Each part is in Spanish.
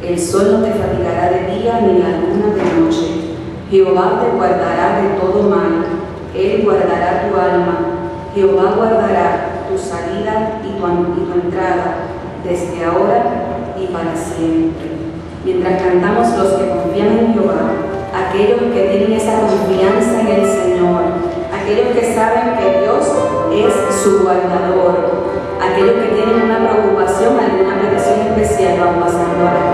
El sol no te fatigará de día ni la luna de noche. Jehová te guardará de todo mal. Él guardará tu alma. Jehová guardará tu salida y tu entrada, desde ahora y para siempre. Mientras cantamos los que confían en Jehová, aquellos que tienen esa confianza en el Señor, aquellos que saben que Dios es su guardador, aquellos que tienen una preocupación, alguna petición especial, van pasando a la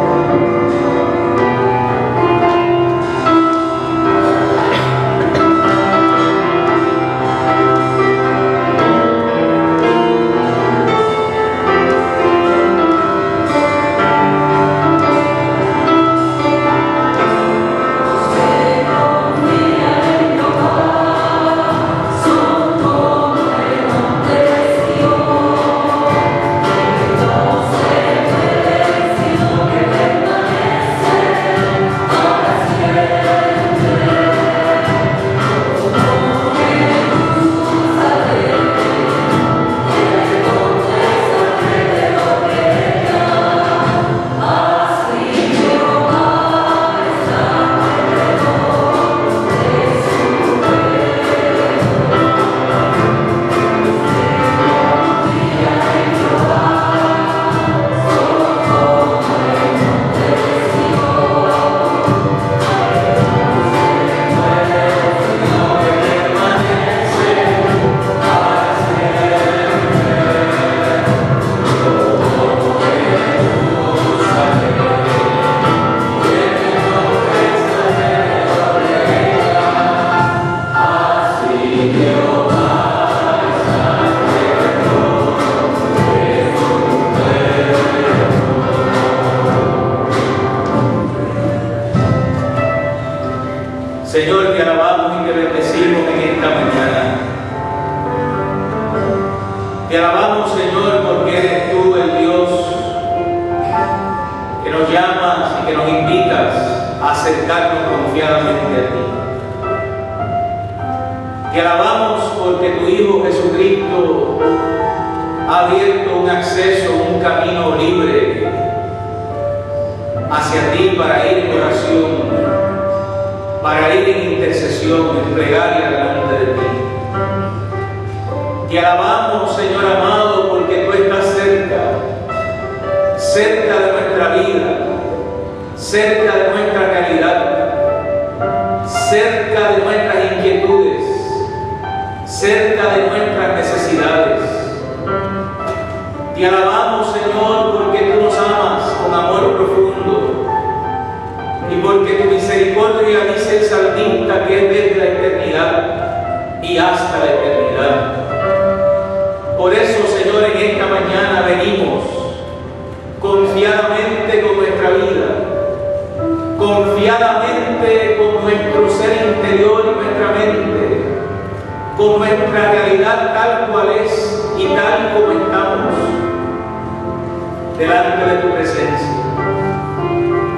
Señor, te alabamos y te bendecimos en esta mañana. Te alabamos, Señor, porque eres tú el Dios que nos llamas y que nos invitas a acercarnos confiadamente a ti. Te alabamos porque tu Hijo Jesucristo ha abierto un acceso, un camino libre hacia ti para ir en oración, para ir en intercesión, en plegaria delante de ti. Te alabamos, Señor amado, porque tú estás cerca de nuestra vida, cerca de nuestra realidad, cerca de nuestras inquietudes, cerca de nuestras necesidades. Te alabamos, Señor, porque tú nos amas con amor profundo y porque tu misericordia, dice el salmista, que es desde la eternidad y hasta la eternidad. Por eso, Señor, en esta mañana venimos confiadamente con nuestra vida, confiadamente con nuestro ser interior y nuestra mente, con nuestra realidad tal cual es y tal como estamos, delante de tu presencia,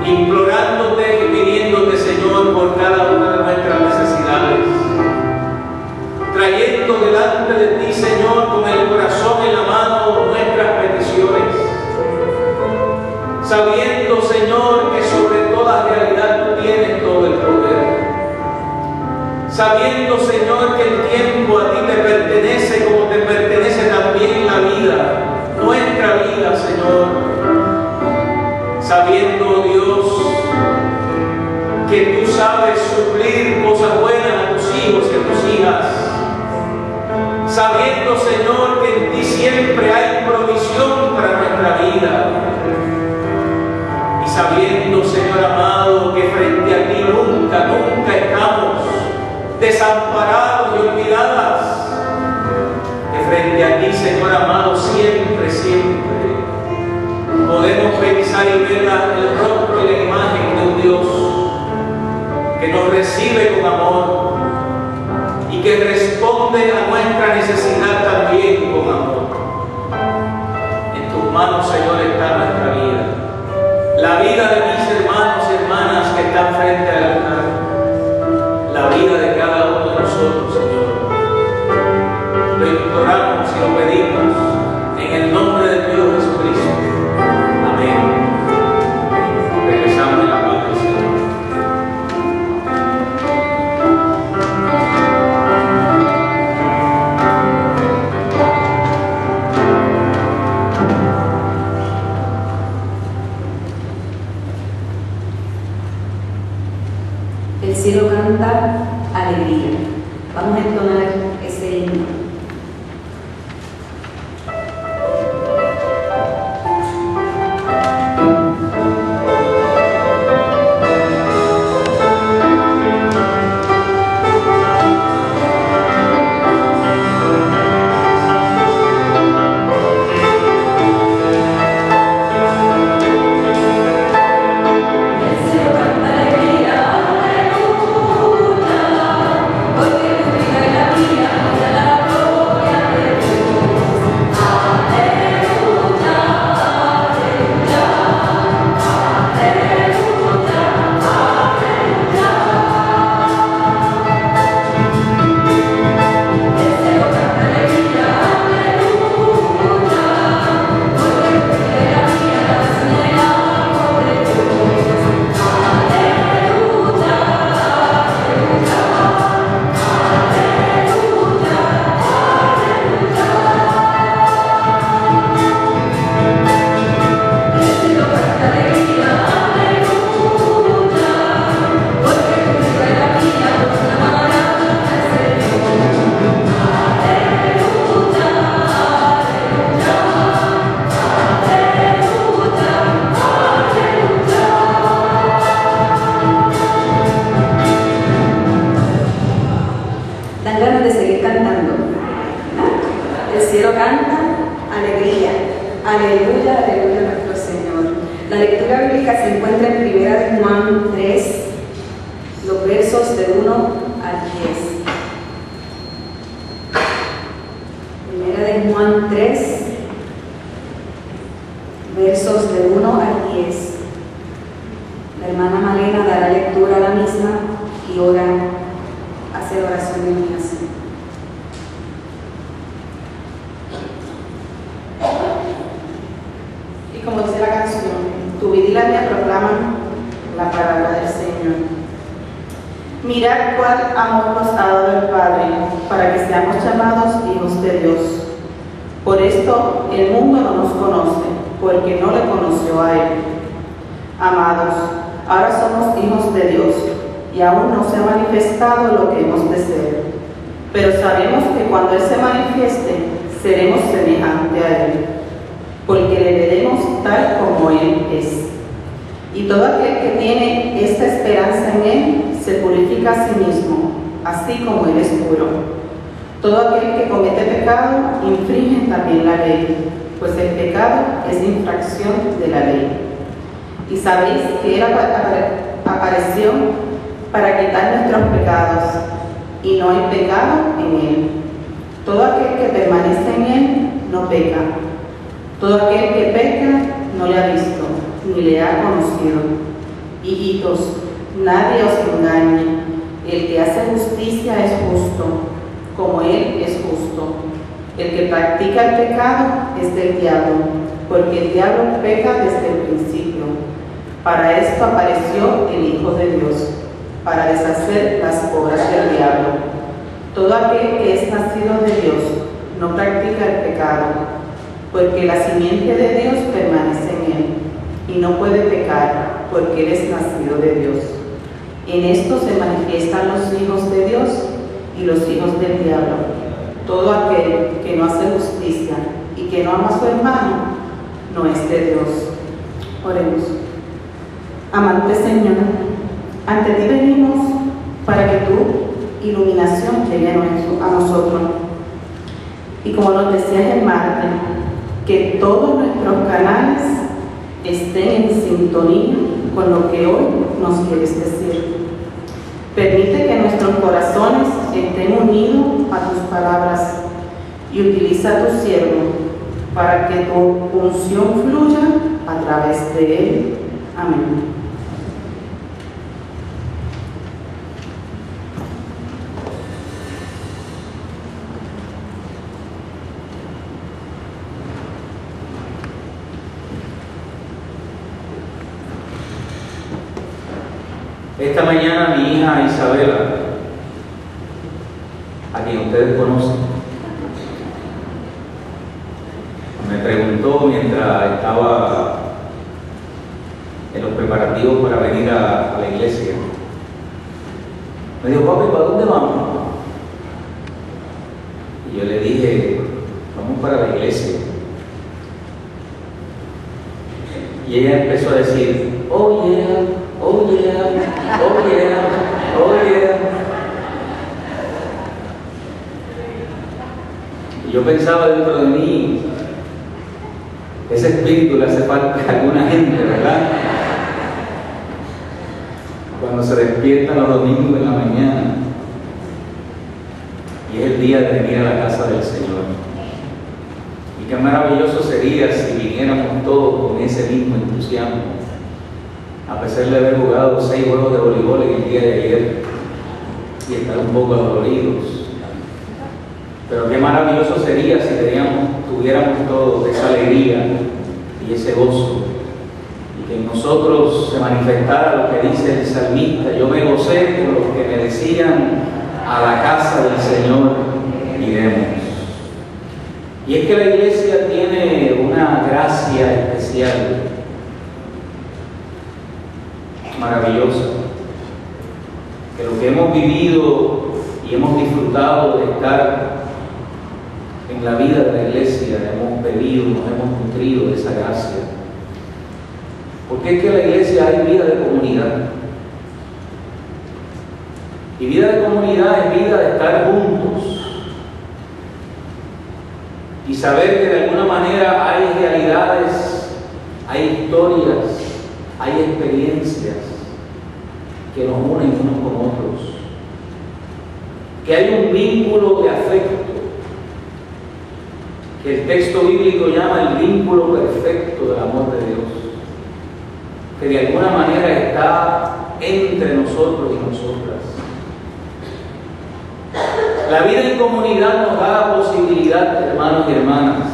implorándote y pidiéndote, Señor, por cada una de nuestras necesidades, trayendo delante de ti, Señor, con el corazón en la mano nuestras peticiones, sabiendo, Señor, que sobre toda realidad tú tienes todo el poder, sabiendo, Señor, que el tiempo a ti te pertenece como te pertenece también la vida, nuestra vida, Señor, sabiendo, Dios, que tú sabes suplir cosas buenas a tus hijos y a tus hijas, sabiendo, Señor, que en ti siempre hay provisión para nuestra vida, y sabiendo, Señor amado, que frente a ti nunca estamos desamparados y olvidadas, que frente a ti, Señor amado, siempre podemos revisar y ver el rostro y la imagen de un Dios que nos recibe con amor y que responde a nuestra necesidad también con amor. En tus manos, Señor, está nuestra vida, la vida de mis hermanos y hermanas que están frente al altar, la vida de cada uno de nosotros, Señor. Lo imploramos y lo pedimos en el nombre de Dios Jesucristo. Amén. alegría. Aleluya, aleluya a nuestro Señor. La lectura bíblica se encuentra en 1 de Juan 3, los versos de 1 al 10. 1 de Juan 3, versos de 1 al 10. La hermana Malena dará lectura a la misma y hace oración de iluminación. Y como dice la canción, tu vida y la mía proclaman la palabra del Señor. Mirad cuál amor nos ha dado el Padre, para que seamos llamados hijos de Dios. Por esto el mundo no nos conoce, porque no le conoció a Él. Amados, ahora somos hijos de Dios, y aún no se ha manifestado lo que hemos de ser. Pero sabemos que cuando Él se manifieste, seremos semejantes a Él, porque le veremos tal como Él es. Y todo aquel que tiene esta esperanza en Él, se purifica a sí mismo, así como Él es puro. Todo aquel que comete pecado, infringe también la ley, pues el pecado es infracción de la ley. Y sabéis que Él apareció para quitar nuestros pecados, y no hay pecado en Él. Todo aquel que permanece en Él no peca. Todo aquel que peca no le ha visto, ni le ha conocido. Hijitos, nadie os engañe. El que hace justicia es justo, como Él es justo. El que practica el pecado es del diablo, porque el diablo peca desde el principio. Para esto apareció el Hijo de Dios, para deshacer las obras del diablo. Todo aquel que es nacido de Dios no practica el pecado, porque la simiente de Dios permanece en él, y no puede pecar, porque él es nacido de Dios. En esto se manifiestan los hijos de Dios y los hijos del diablo. Todo aquel que no hace justicia y que no ama a su hermano, no es de Dios. Oremos. Amante Señor, ante ti venimos para que tu iluminación llegue a nosotros. Y como nos decías el martes, que todos nuestros canales estén en sintonía con lo que hoy nos quieres decir. Permite que nuestros corazones estén unidos a tus palabras y utiliza a tu siervo para que tu unción fluya a través de él. Amén. Esta mañana mi hija Isabela, a quien ustedes conocen, me preguntó mientras estaba en los preparativos para venir a la iglesia. Me dijo, papi, ¿para dónde vamos? Y yo le dije, vamos para la iglesia. Y ella empezó a decir, oh yeah, oh yeah, oh yeah, oh yeah. Y yo pensaba dentro de mí, ese espíritu le hace falta a alguna gente, ¿verdad? Cuando se despiertan los domingos en la mañana y es el día de venir a la casa del Señor. Y qué maravilloso sería si viniéramos todos con ese mismo entusiasmo, a pesar de haber jugado 6 juegos de voleibol en el día de ayer y estar un poco adoloridos. Pero qué maravilloso sería si tuviéramos todos esa alegría y ese gozo, y que en nosotros se manifestara lo que dice el salmista: yo me gocé con los que me decían, a la casa del Señor iremos. Y es que la iglesia tiene una gracia especial, maravillosa, que lo que hemos vivido y hemos disfrutado de estar en la vida de la iglesia, hemos bebido, nos hemos nutrido de esa gracia. Porque es que en la iglesia hay vida de comunidad. Y vida de comunidad es vida de estar juntos. Y saber que de alguna manera hay realidades, hay historias, hay experiencias que nos unen unos con otros, que hay un vínculo de afecto que el texto bíblico llama el vínculo perfecto del amor de Dios, que de alguna manera está entre nosotros y nosotras. La vida en comunidad nos da la posibilidad, hermanos y hermanas,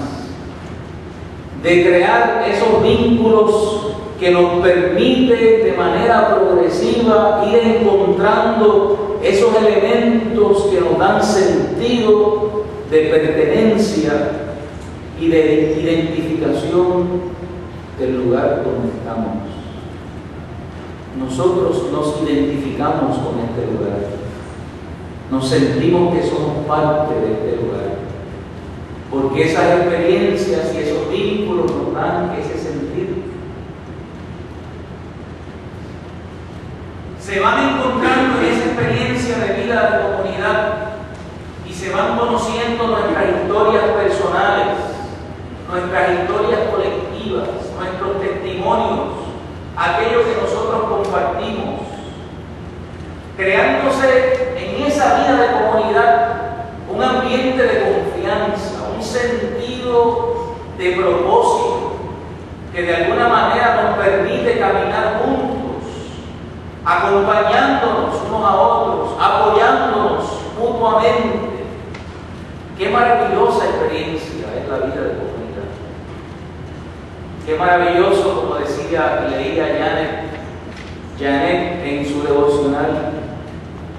de crear esos vínculos que nos permite de manera progresiva ir encontrando esos elementos que nos dan sentido de pertenencia y de identificación del lugar donde estamos. Nosotros nos identificamos con este lugar, nos sentimos que somos parte de este lugar, porque esas experiencias y esos vínculos nos dan ese sentido. Se van encontrando en esa experiencia de vida de comunidad y se van conociendo nuestras historias personales, nuestras historias colectivas, nuestros testimonios, aquello que nosotros compartimos, creándose en esa vida de comunidad un ambiente de confianza, un sentido de propósito que de alguna manera nos permite caminar juntos, acompañándonos unos a otros, apoyándonos mutuamente. Qué maravillosa experiencia es la vida de comunidad. Qué maravilloso, como decía y leía Janet en su devocional,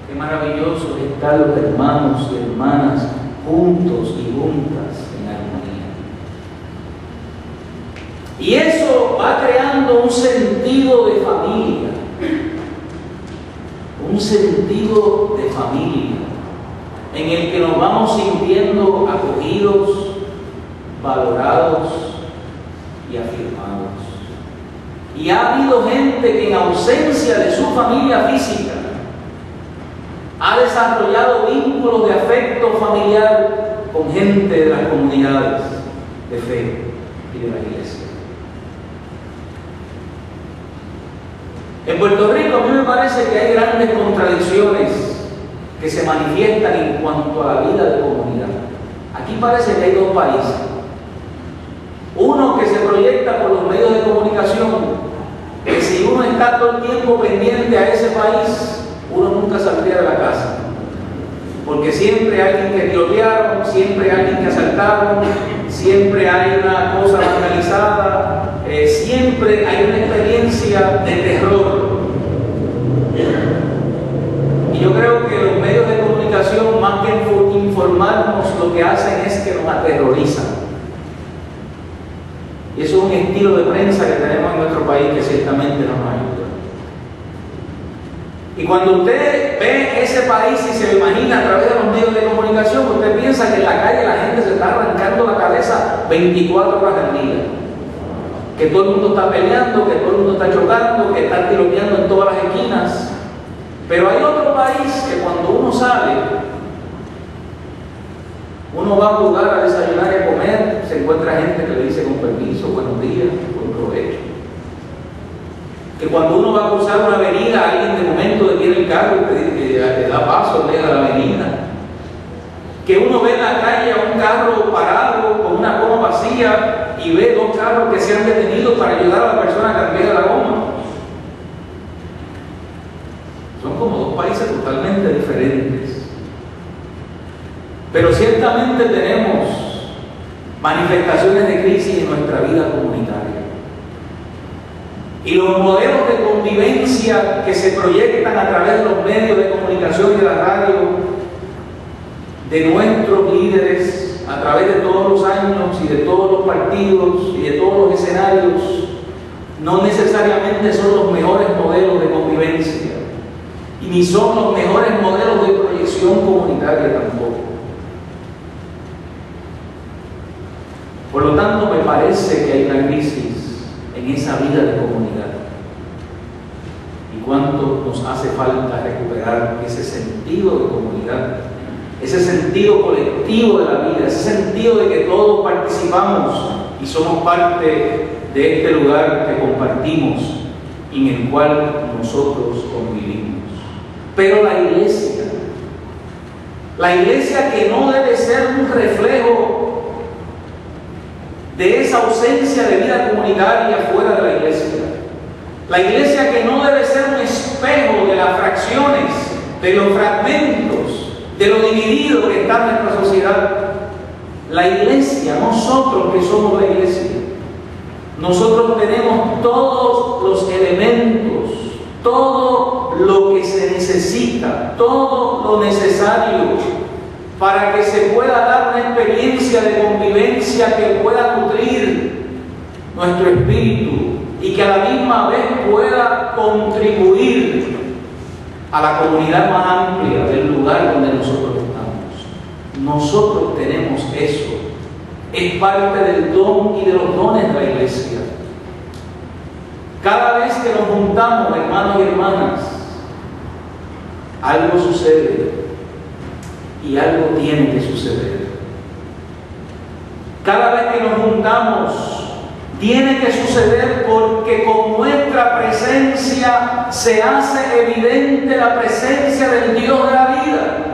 qué maravilloso es estar los hermanos y hermanas juntos y juntas en armonía. Y eso va creando un sentido de familia, un sentido de familia en el que nos vamos sintiendo acogidos, valorados y afirmados. Y ha habido gente que en ausencia de su familia física ha desarrollado vínculos de afecto familiar con gente de las comunidades de fe y de la iglesia. En Puerto Rico a mí me parece que hay grandes contradicciones que se manifiestan en cuanto a la vida de comunidad. Aquí parece que hay dos países. Uno que se proyecta por los medios de comunicación, que si uno está todo el tiempo pendiente a ese país, uno nunca saldría de la casa. Porque siempre hay alguien que tirotearon, siempre hay alguien que asaltaron, siempre hay una cosa vandalizada, siempre hay una experiencia de terror. Y yo creo que los medios de comunicación, más que informarnos, lo que hacen es que nos aterrorizan. Y eso es un estilo de prensa que tenemos en nuestro país que ciertamente no nos ayuda. Y cuando usted ve ese país y se lo imagina a través de los medios de comunicación, usted piensa que en la calle la gente se está arrancando la cabeza 24 horas al día. Que todo el mundo está peleando, que todo el mundo está chocando, que está tiroteando en todas las esquinas. Pero hay otro país que cuando uno sale, uno va a un lugar a desayunar y a comer, se encuentra gente que le dice con permiso, buenos días, buen provecho. Que cuando uno va a cruzar una avenida, alguien de momento detiene el carro y le da paso en medio de la avenida. Que uno ve en la calle a un carro parado con una goma vacía y ve dos carros que se han detenido para ayudar a la persona a cambiar la goma. Son como dos países totalmente diferentes. Pero ciertamente tenemos manifestaciones de crisis en nuestra vida comunitaria. Y los modelos de convivencia que se proyectan a través de los medios de comunicación y de la radio, de nuestros líderes, a través de todos los años y de todos los partidos y de todos los escenarios, no necesariamente son los mejores modelos de convivencia. Y ni son los mejores modelos de proyección comunitaria tampoco. Por lo tanto, me parece que hay una crisis en esa vida de comunidad. Y cuánto nos hace falta recuperar ese sentido de comunidad ese sentido colectivo de la vida, ese sentido de que todos participamos y somos parte de este lugar que compartimos y en el cual nosotros convivimos. Pero la iglesia que no debe ser un reflejo de esa ausencia de vida comunitaria fuera de la iglesia que no debe ser un espejo de las fracciones, de los fragmentos, de lo dividido que está en nuestra sociedad. La iglesia, nosotros que somos la iglesia, nosotros tenemos todos los elementos, todo lo que se necesita, todo lo necesario para que se pueda dar una experiencia de convivencia que pueda nutrir nuestro espíritu y que a la misma vez pueda contribuir a la comunidad más amplia del lugar donde nosotros estamos. Nosotros tenemos eso. Es parte del don y de los dones de la iglesia. Cada vez que nos juntamos, hermanos y hermanas, algo sucede y algo tiene que suceder. Cada vez que nos juntamos, tiene que suceder porque con nuestra presencia se hace evidente la presencia del Dios de la vida.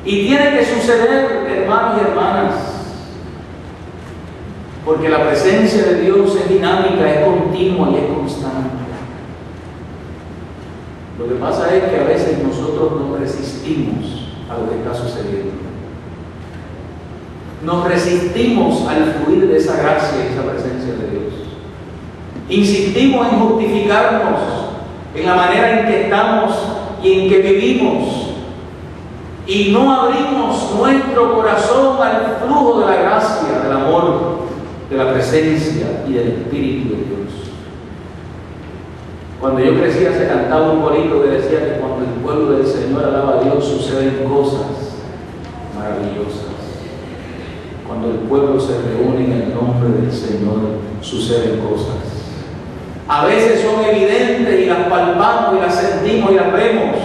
Y tiene que suceder, hermanos y hermanas, porque la presencia de Dios es dinámica, es continua y es constante. Lo que pasa es que a veces nosotros nos resistimos a lo que está sucediendo. Nos resistimos al fluir de esa gracia y esa presencia de Dios. Insistimos en justificarnos en la manera en que estamos y en que vivimos. Y no abrimos nuestro corazón al flujo de la gracia, del amor, de la presencia y del Espíritu de Dios. Cuando yo crecía se cantaba un corito que decía que cuando el pueblo del Señor alaba a Dios suceden cosas maravillosas. Cuando el pueblo se reúne en el nombre del Señor suceden cosas. A veces son evidentes y las palpamos y las sentimos y las vemos.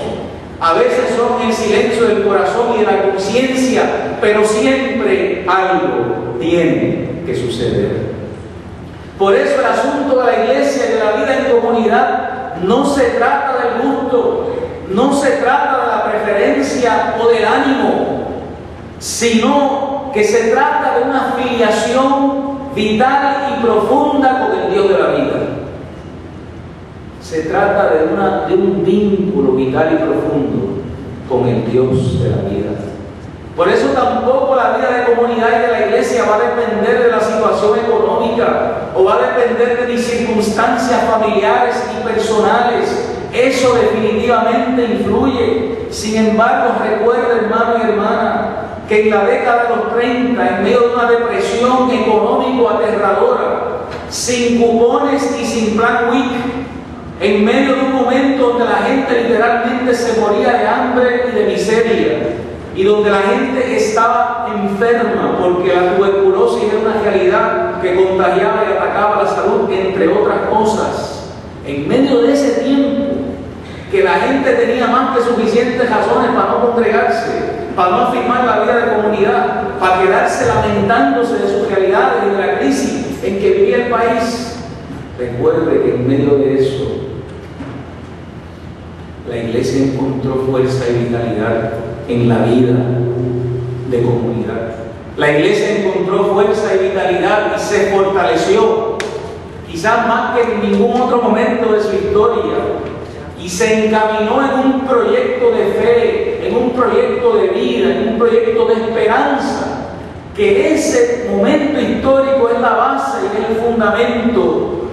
A veces son en el silencio del corazón y de la conciencia, pero siempre algo tiene que suceder. Por eso el asunto de la iglesia y de la vida en comunidad no se trata del gusto, no se trata de la preferencia o del ánimo, sino que se trata de una filiación vital y profunda con el Dios de la vida. Se trata de un vínculo vital y profundo con el Dios de la vida. Por eso tampoco la vida de comunidad y de la iglesia va a depender de la situación económica o va a depender de mis circunstancias familiares y personales. Eso definitivamente influye. Sin embargo, recuerda, hermano y hermana, que en la década de los 30, en medio de una depresión económico aterradora, sin cupones y sin plan WIC, en medio de un momento donde la gente literalmente se moría de hambre y de miseria, y donde la gente estaba enferma porque la tuberculosis era una realidad que contagiaba y atacaba la salud, entre otras cosas. En medio de ese tiempo, que la gente tenía más que suficientes razones para no congregarse, para no afirmar la vida de comunidad, para quedarse lamentándose de sus realidades y de la crisis en que vivía el país, recuerde que en medio de eso, la iglesia encontró fuerza y vitalidad en la vida de comunidad. La iglesia encontró fuerza y vitalidad y se fortaleció, quizás más que en ningún otro momento de su historia, y se encaminó en un proyecto de fe, en un proyecto de vida, en un proyecto de esperanza, que ese momento histórico es la base y es el fundamento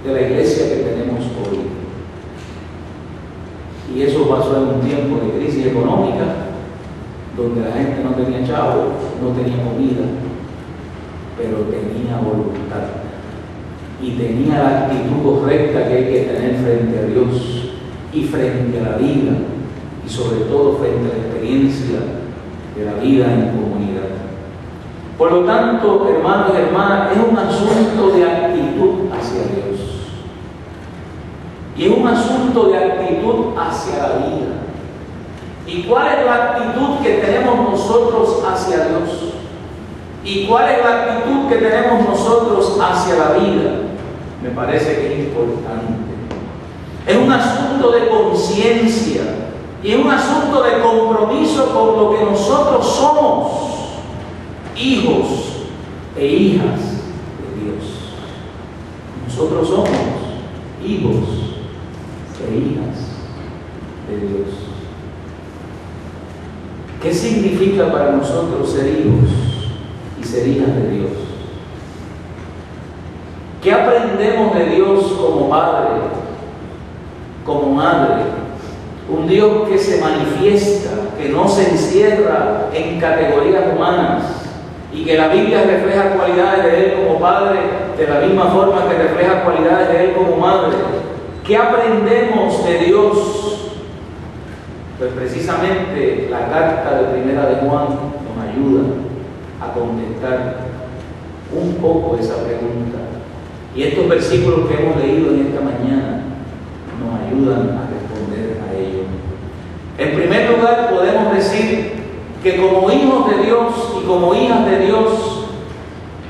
de la iglesia que tenemos hoy. Y eso pasó en un tiempo de crisis económica, donde la gente no tenía chavo, no tenía comida, pero tenía voluntad y tenía la actitud correcta que hay que tener frente a Dios y frente a la vida, y sobre todo frente a la experiencia de la vida en comunidad. Por lo tanto, hermanos y hermanas, es un asunto de actitud hacia Dios. Y es un asunto de actitud hacia la vida. ¿Y cuál es la actitud que tenemos nosotros hacia Dios? ¿Y cuál es la actitud que tenemos nosotros hacia la vida? Me parece que es importante. Es un asunto de conciencia y es un asunto de compromiso con lo que nosotros somos, hijos e hijas de Dios. Nosotros somos hijos e hijas de Dios. ¿Qué significa para nosotros ser hijos y ser hijas de Dios? ¿Qué aprendemos de Dios como padre, como madre? Un Dios que se manifiesta, que no se encierra en categorías humanas y que la Biblia refleja cualidades de Él como padre de la misma forma que refleja cualidades de Él como madre. ¿Qué aprendemos de Dios? Pues precisamente la carta de Primera de Juan nos ayuda a contestar un poco esa pregunta. Y estos versículos que hemos leído en esta mañana nos ayudan a responder a ello. En primer lugar, podemos decir que como hijos de Dios y como hijas de Dios,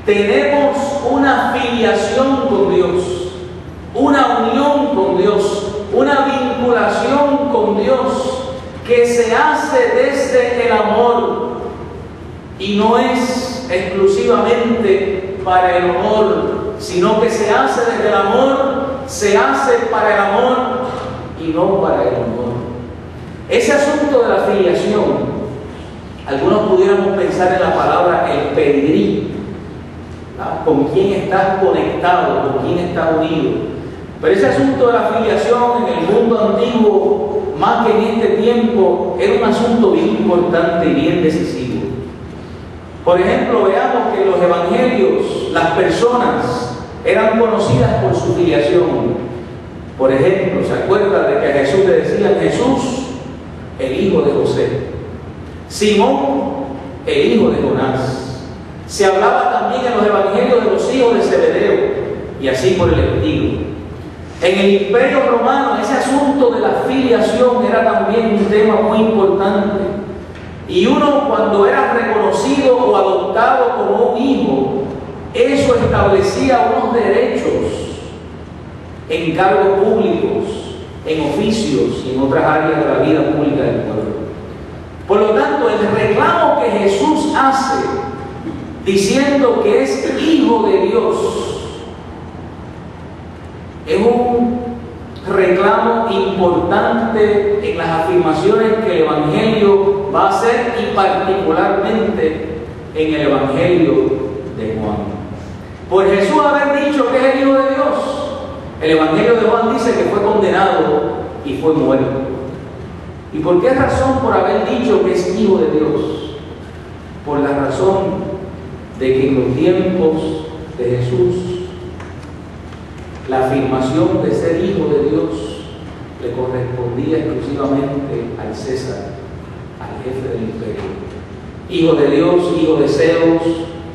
tenemos una filiación con Dios, una unión con Dios, una vinculación con Dios que se hace desde el amor y no es exclusivamente para el honor, sino que se hace desde el amor, se hace para el amor y no para el honor. Ese asunto de la filiación, algunos pudiéramos pensar en la palabra el pedigrí, ¿verdad? Con quién estás conectado, con quién estás unido. Pero ese asunto de la filiación en el mundo antiguo, más que en este tiempo, era un asunto bien importante y bien decisivo. Por ejemplo, veamos que en los evangelios las personas eran conocidas por su filiación. Por ejemplo, ¿se acuerda de que a Jesús le decían Jesús, el hijo de José? Simón, el hijo de Jonás. Se hablaba también en los evangelios de los hijos de Zebedeo y así por el estilo. En el Imperio Romano ese asunto de la filiación era también un tema muy importante. Y uno, cuando era reconocido o adoptado como un hijo, eso establecía unos derechos en cargos públicos, en oficios y en otras áreas de la vida pública del pueblo. Por lo tanto, el reclamo que Jesús hace diciendo que es hijo de Dios es un reclamo importante en las afirmaciones que el Evangelio va a hacer y particularmente en el Evangelio de Juan. Por Jesús haber dicho que es el Hijo de Dios, el Evangelio de Juan dice que fue condenado y fue muerto. ¿Y por qué razón? Por haber dicho que es Hijo de Dios. Por la razón de que en los tiempos de Jesús la afirmación de ser hijo de Dios le correspondía exclusivamente al César, al jefe del imperio. Hijo de Dios, hijo de Zeus,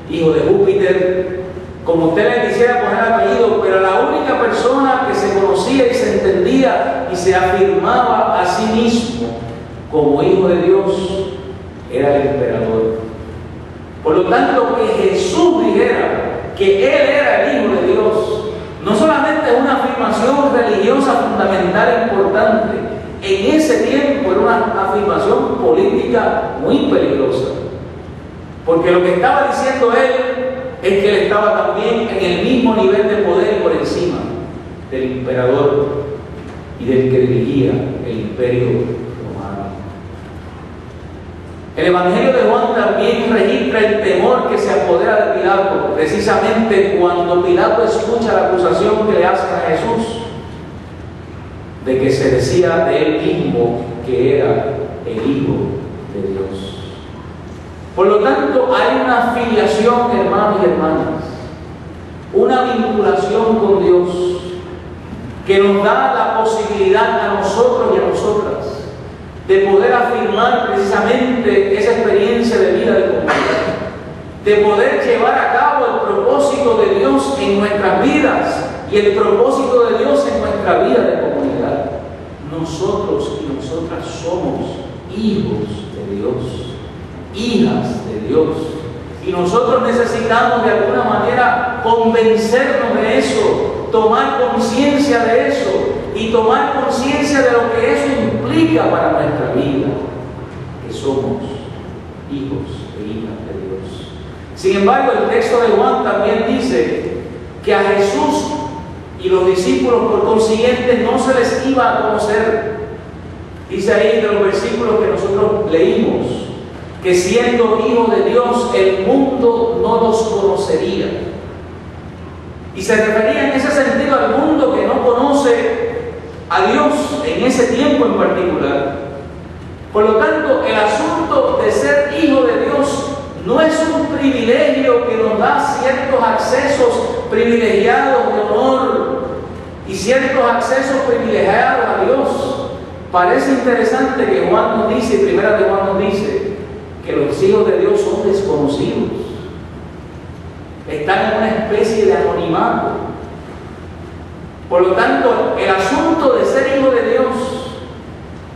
hijo de Júpiter, como usted le quisiera poner apellido, pero la única persona que se conocía y se entendía y se afirmaba a sí mismo como hijo de Dios era el emperador. Por lo tanto, que Jesús dijera que Él era el Hijo de Dios, no solamente es una afirmación religiosa fundamental e importante, en ese tiempo era una afirmación política muy peligrosa. Porque lo que estaba diciendo Él es que Él estaba también en el mismo nivel de poder por encima del emperador y del que dirigía el imperio romano. El Evangelio de Juan también registra el temor que se apodera de Pilato, precisamente cuando Pilato escucha la acusación que le hacen a Jesús de que se decía de él mismo que era el Hijo de Dios. Por lo tanto, hay una filiación, hermanos y hermanas, una vinculación con Dios que nos da la posibilidad a nosotros y a nosotras de poder afirmar precisamente esa experiencia de vida de comunidad, de poder llevar a cabo el propósito de Dios en nuestras vidas y el propósito de Dios en nuestra vida de comunidad. Nosotros y nosotras somos hijos de Dios, hijas de Dios. Y nosotros necesitamos de alguna manera convencernos de eso, tomar conciencia de eso y tomar conciencia de lo que eso implica para nuestra vida, que somos hijos e hijas de Dios. Sin embargo, el texto de Juan también dice que a Jesús y los discípulos por consiguiente no se les iba a conocer. Dice ahí de los versículos que nosotros leímos, que siendo hijos de Dios, el mundo no los conocería. Y se refería en ese sentido al mundo que no conoce a Dios en ese tiempo en particular. Por lo tanto, el asunto de ser hijo de Dios no es un privilegio que nos da ciertos accesos privilegiados de honor y ciertos accesos privilegiados a Dios. Parece interesante que Juan nos dice, primera de Juan nos dice, que los hijos de Dios son desconocidos. Están en una especie de anonimato. Por lo tanto, el asunto de ser hijo de Dios,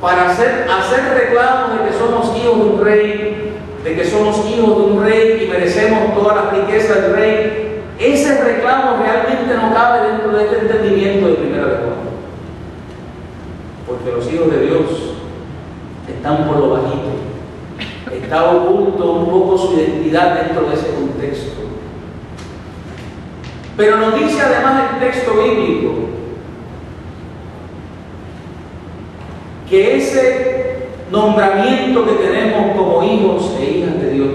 para hacer reclamos de que somos hijos de un rey, de que somos hijos de un rey y merecemos todas las riquezas del rey, ese reclamo realmente no cabe dentro de este entendimiento de primera de Juan. Porque los hijos de Dios están por lo bajito. Está oculto un poco su identidad dentro de ese contexto. Pero nos dice además el texto bíblico que ese nombramiento que tenemos como hijos e hijas de Dios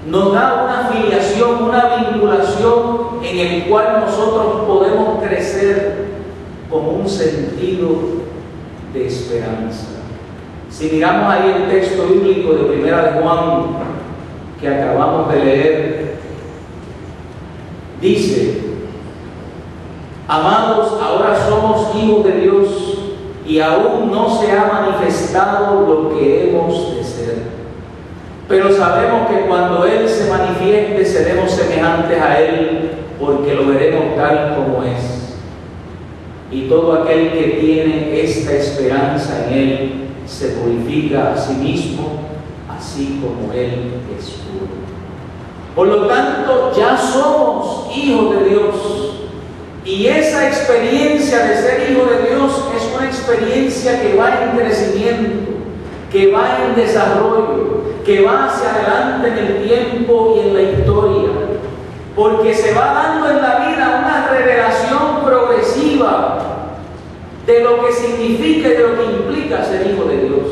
nos da una filiación, una vinculación en el cual nosotros podemos crecer con un sentido de esperanza. Si miramos ahí el texto bíblico de primera de Juan que acabamos de leer, dice: amados, ahora somos hijos de Dios y aún no se ha manifestado lo que hemos de ser. Pero sabemos que cuando Él se manifieste seremos semejantes a Él, porque lo veremos tal como es. Y todo aquel que tiene esta esperanza en Él se purifica a sí mismo, así como Él es puro. Por lo tanto, ya somos hijos de Dios. Y esa experiencia de ser hijo de Dios es una experiencia que va en crecimiento, que va en desarrollo, que va hacia adelante en el tiempo y en la historia. Porque se va dando en la vida una revelación progresiva de lo que significa y de lo que implica ser hijo de Dios.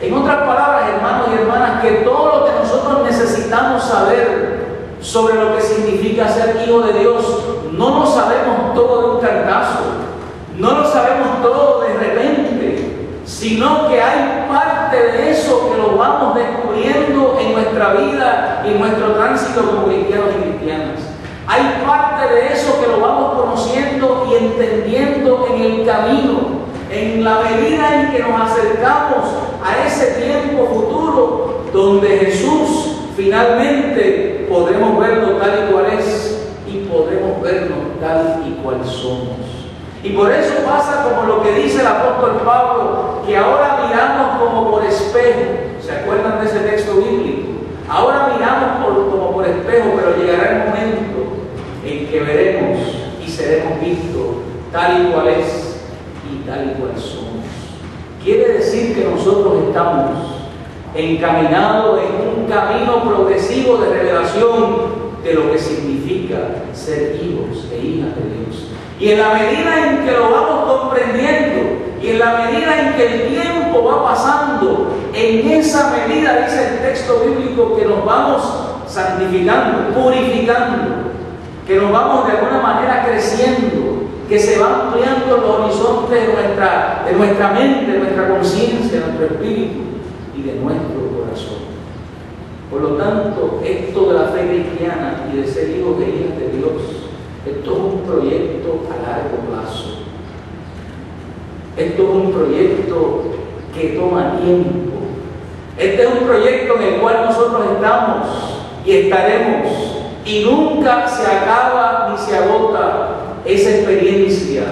En otras palabras, hermanos y hermanas, que todo lo que nosotros necesitamos saber sobre lo que significa ser hijo de Dios, no lo sabemos todo de un cantazo, no lo sabemos todo de repente, sino que hay parte de eso que lo vamos descubriendo en nuestra vida y en nuestro tránsito como cristianos y cristianas. Hay parte de eso que lo vamos conociendo y entendiendo en el camino, en la medida en que nos acercamos a ese tiempo futuro donde Jesús finalmente podremos verlo tal y cual es y podremos vernos tal y cual somos. Y por eso pasa como lo que dice el apóstol Pablo, que ahora miramos como por espejo. ¿Se acuerdan de ese texto bíblico? Ahora miramos como por espejo, pero llegará el momento en que veremos y seremos vistos tal y cual es y tal y cual somos. Quiere decir que nosotros estamos encaminados en un camino progresivo de revelación de lo que significa ser hijos e hijas de Dios. Y en la medida en que lo vamos comprendiendo y en la medida en que el tiempo va pasando, en esa medida dice el texto bíblico que nos vamos santificando, purificando, que nos vamos de alguna manera creciendo, que se van ampliando los horizontes de nuestra mente, de nuestra conciencia, de nuestro espíritu y de nuestro corazón. Por lo tanto, esto de la fe cristiana y de ser hijos e hijas de Dios, esto es un proyecto a largo plazo. Esto es un proyecto que toma tiempo. Este es un proyecto en el cual nosotros estamos y estaremos, y nunca se acaba ni se agota esa experiencia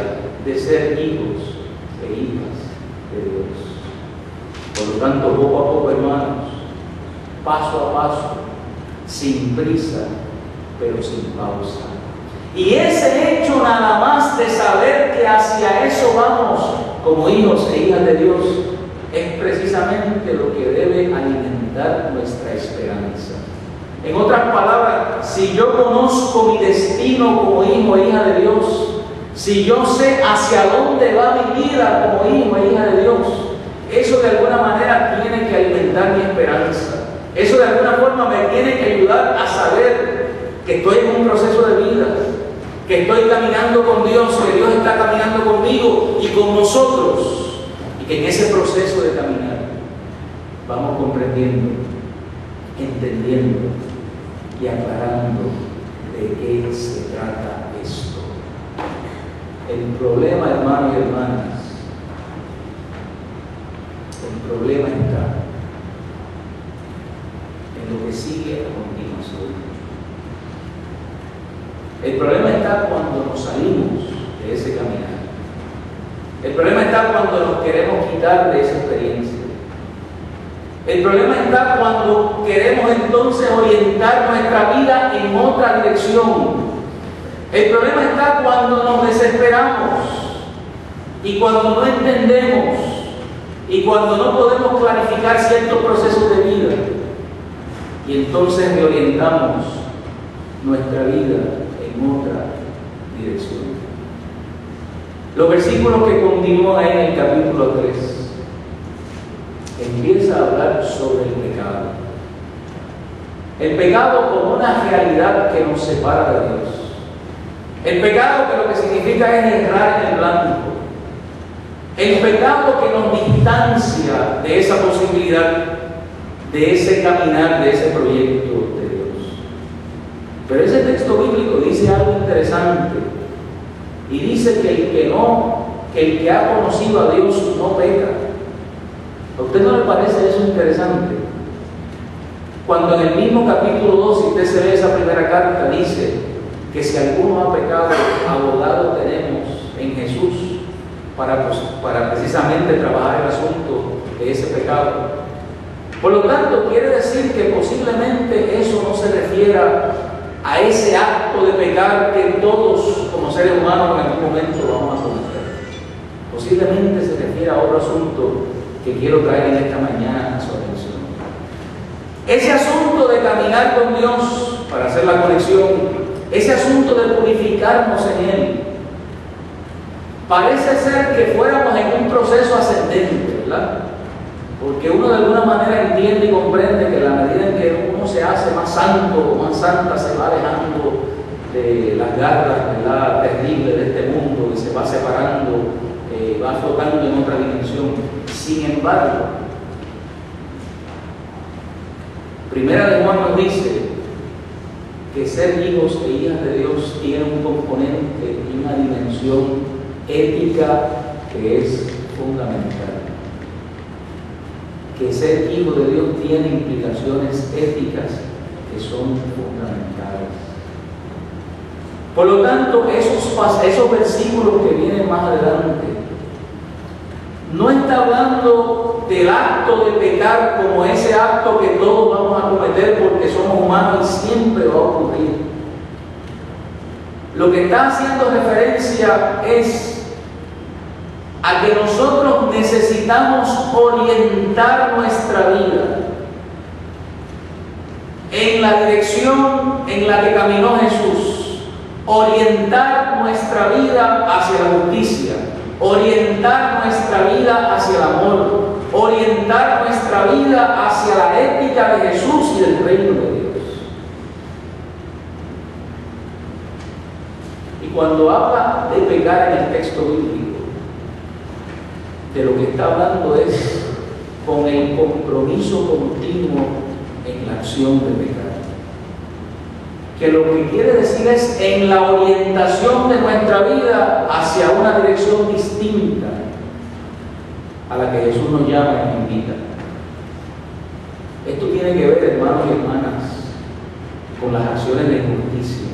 de ser hijos e hijas de Dios. tanto, poco a poco, hermanos, paso a paso, sin prisa, pero sin pausa. Y ese hecho nada más de saber que hacia eso vamos como hijos e hijas de Dios es precisamente lo que debe alimentar nuestra esperanza. En otras palabras, si yo conozco mi destino como hijo e hija de Dios, si yo sé hacia dónde va mi vida como hijo e hija de Dios, eso de alguna manera tiene que alimentar mi esperanza. Eso de alguna forma me tiene que ayudar a saber que estoy en un proceso de vida, que estoy caminando con Dios, que Dios está caminando conmigo y con nosotros, y que en ese proceso de caminar vamos comprendiendo, entendiendo y aclarando de qué se trata esto. El problema, hermanos y hermanas, el problema está en lo que sigue a continuación. El problema está cuando nos salimos de ese caminar. El problema está cuando nos queremos quitar de esa experiencia. El problema está cuando queremos entonces orientar nuestra vida en otra dirección. El problema está cuando nos desesperamos y cuando no entendemos y cuando no podemos clarificar ciertos procesos de vida. Y entonces reorientamos nuestra vida en otra dirección. Los versículos que continúan ahí en el capítulo 3 empieza a hablar sobre el pecado. El pecado como una realidad que nos separa de Dios. El pecado que lo que significa es errar en el blanco. El pecado que nos distancia de esa posibilidad, de ese caminar, de ese proyecto de Dios. Pero ese texto bíblico dice algo interesante y dice que el que ha conocido a Dios no peca. ¿A usted no le parece eso interesante? Cuando en el mismo capítulo 2, si usted se lee esa primera carta, dice que si alguno ha pecado, abogado tenemos en Jesús para precisamente trabajar el asunto de ese pecado. Por lo tanto, quiere decir que posiblemente eso no se refiera a ese acto de pecar que todos como seres humanos en algún momento vamos a cometer. Posiblemente se refiere a otro asunto que quiero traer en esta mañana a su atención. Ese asunto de caminar con Dios para hacer la conexión, ese asunto de purificarnos en Él, parece ser que fuéramos en un proceso ascendente, ¿verdad? Porque uno de alguna manera entiende y comprende que a la medida en que uno se hace más santo o más santa, se va alejando de las garras, ¿verdad?, terribles de este mundo y se va separando, va flotando en otra dimensión. Sin embargo, Primera de Juan nos dice que ser hijos e hijas de Dios tiene un componente y una dimensión ética que es fundamental. Que ser hijo de Dios tiene implicaciones éticas que son fundamentales. Por lo tanto, esos versículos que vienen más adelante no está hablando del acto de pecar como ese acto que todos vamos a cometer porque somos humanos y siempre va a ocurrir. Lo que está haciendo referencia es a que nosotros necesitamos orientar nuestra vida en la dirección en la que caminó Jesús, orientar nuestra vida hacia la justicia, orientar nuestra vida hacia el amor, orientar nuestra vida hacia la ética de Jesús y del reino de Dios. Y cuando habla de pecar en el texto bíblico, de lo que está hablando es con el compromiso continuo en la acción de pecar. Que lo que quiere decir es en la orientación de nuestra vida hacia una dirección distinta a la que Jesús nos llama y nos invita. Esto tiene que ver, hermanos y hermanas, con las acciones de injusticia.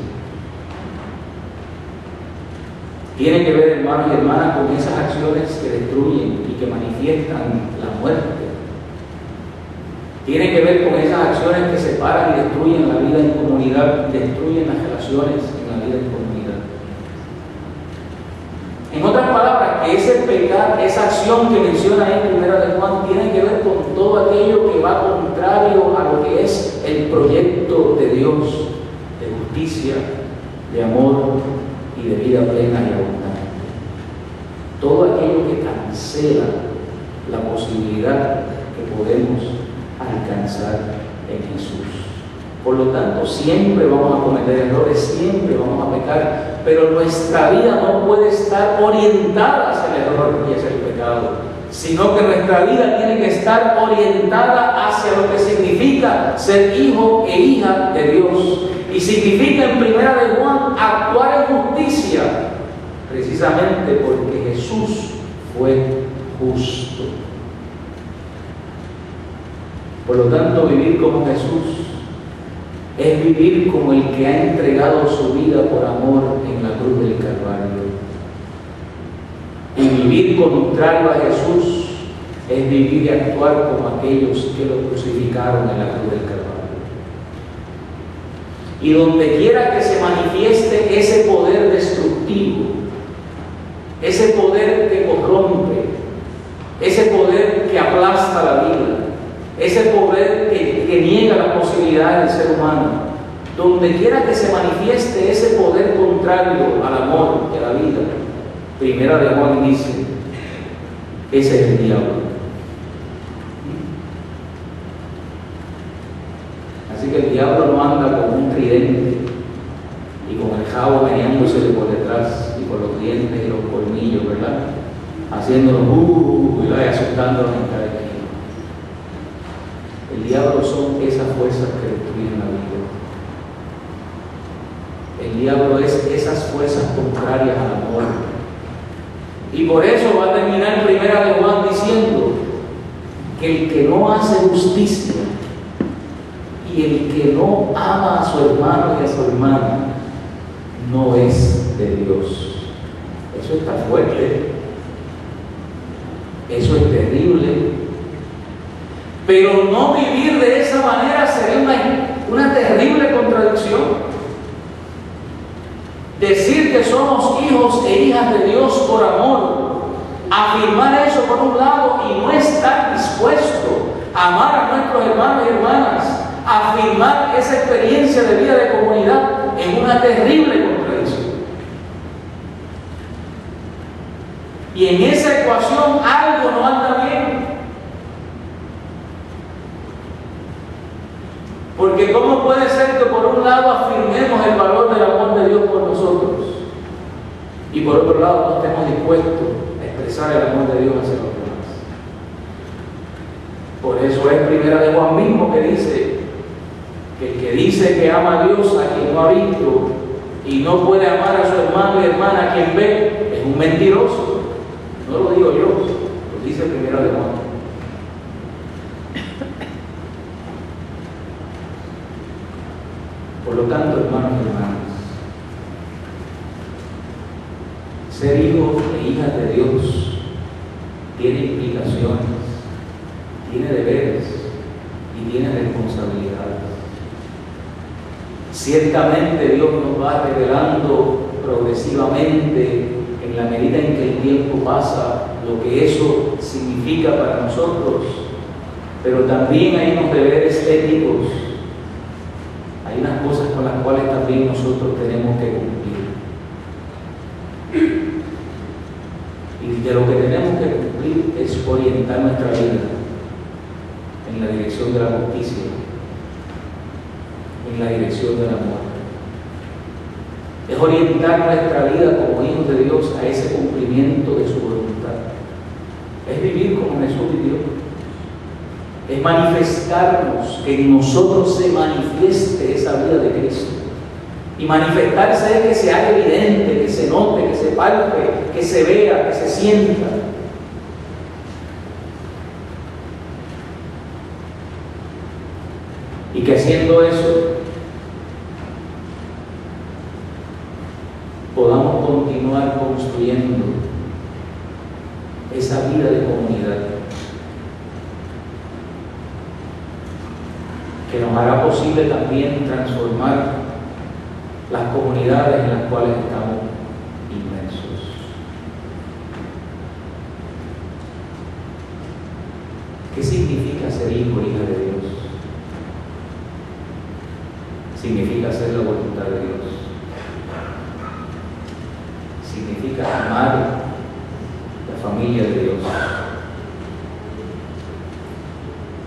Tiene que ver, hermanos y hermanas, con esas acciones que destruyen y que manifiestan la muerte Tiene que ver con esas acciones que separan y destruyen la vida en comunidad, destruyen las relaciones en la vida en comunidad. En otras palabras, que ese pecado, esa acción que menciona ahí en 1 de Juan, tiene que ver con todo aquello que va contrario a lo que es el proyecto de Dios, de justicia, de amor y de vida plena y abundante. Todo aquello que cancela la posibilidad que podemos alcanzar en Jesús. Por lo tanto, siempre vamos a cometer errores, siempre vamos a pecar, pero nuestra vida no puede estar orientada hacia el error y hacia el pecado, sino que nuestra vida tiene que estar orientada hacia lo que significa ser hijo e hija de Dios. Y significa en 1 de Juan actuar en justicia, precisamente porque Jesús fue justo. Por lo tanto, vivir como Jesús es vivir como el que ha entregado su vida por amor en la cruz del Calvario. Y vivir contrario a Jesús es vivir y actuar como aquellos que lo crucificaron en la cruz del Calvario. Y donde quiera que se manifieste ese poder destructivo, ese poder que corrompe, ese poder que aplasta la vida, ese poder que niega la posibilidad del ser humano, donde quiera que se manifieste ese poder contrario al amor y a la vida, 1 de Juan dice, ese es el diablo. Así que el diablo no anda con un tridente y con el jabo meneándosele por detrás y por los dientes y los colmillos, ¿verdad? Haciéndonos y asustándonos en cada esquina. El diablo son esas fuerzas que destruyen la vida. El diablo es esas fuerzas contrarias al amor. Y por eso va a terminar 1 de Juan diciendo que el que no hace justicia y el que no ama a su hermano y a su hermana no es de Dios. Eso está fuerte. Eso es terrible. Pero no vivir de esa manera sería una terrible contradicción. Decir que somos hijos e hijas de Dios por amor, afirmar eso por un lado y no estar dispuesto a amar a nuestros hermanos y hermanas, afirmar esa experiencia de vida de comunidad, es una terrible contradicción. Y en esa ecuación algo no anda bien. Porque ¿cómo puede ser que por un lado afirmemos el valor del amor de Dios por nosotros y por otro lado no estemos dispuestos a expresar el amor de Dios hacia los demás? Por eso es 1 de Juan mismo que dice que el que dice que ama a Dios a quien no ha visto y no puede amar a su hermano y hermana a quien ve, es un mentiroso. No lo digo yo, lo dice 1 de Juan. Por lo tanto, hermanos y hermanas, ser hijos e hijas de Dios tiene implicaciones, tiene deberes y tiene responsabilidades. Ciertamente Dios nos va revelando progresivamente, en la medida en que el tiempo pasa, lo que eso significa para nosotros, pero también hay unos deberes éticos. Hay unas cosas con las cuales también nosotros tenemos que cumplir. Y de lo que tenemos que cumplir es orientar nuestra vida en la dirección de la justicia, en la dirección del amor. Es orientar nuestra vida como hijos de Dios a ese cumplimiento de su voluntad. Es vivir como Jesús vivió. Es manifestarnos, que en nosotros se manifieste esa vida de Cristo. Y manifestarse es que se haga evidente, que se note, que se palpe, que se vea, que se sienta. Y que haciendo eso podamos continuar construyendo esa vida de comunidad. que nos hará posible también transformar las comunidades en las cuales estamos inmersos. ¿Qué significa ser hijo o hija de Dios? Significa hacer la voluntad de Dios. Significa amar la familia de Dios.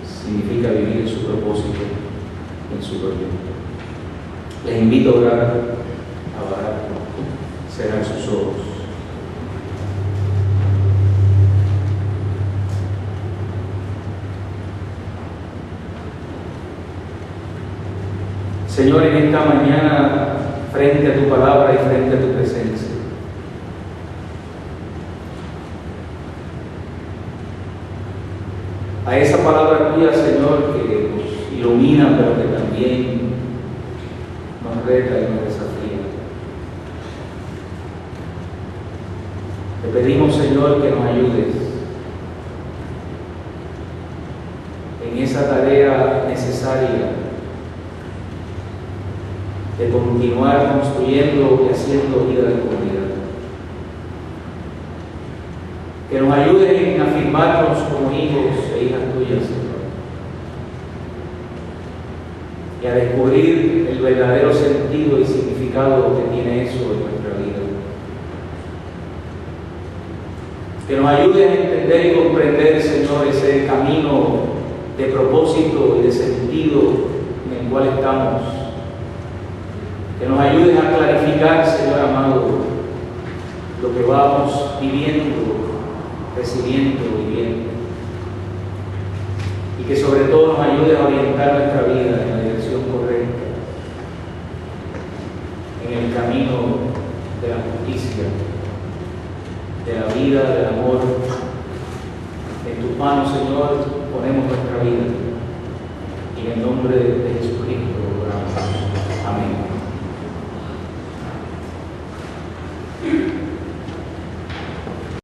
Significa vivir en su propósito, en su proyecto. Les invito a orar, cerrar sus ojos. Señor, en esta mañana, frente a tu palabra y frente a tu presencia, a esa palabra tuya, Señor, que nos ilumina, pero que también nos reta y nos desafía. Te pedimos, Señor, que nos ayudes en esa tarea necesaria de continuar construyendo y haciendo vida de comunidad. Que nos ayudes en afirmarnos como hijos e hijas tuyas, Señor, y a descubrir el verdadero sentido y significado que tiene eso en nuestra vida. Que nos ayudes a entender y comprender, Señor, ese camino de propósito y de sentido en el cual estamos. Que nos ayudes a clarificar, Señor amado, lo que vamos viviendo, recibiendo y viendo. Y que sobre todo nos ayudes a orientar nuestra vida en la dirección correcta, en el camino de la justicia, de la vida, del amor. En tus manos, Señor, ponemos nuestra vida. Y en el nombre de Jesucristo oramos. Amén.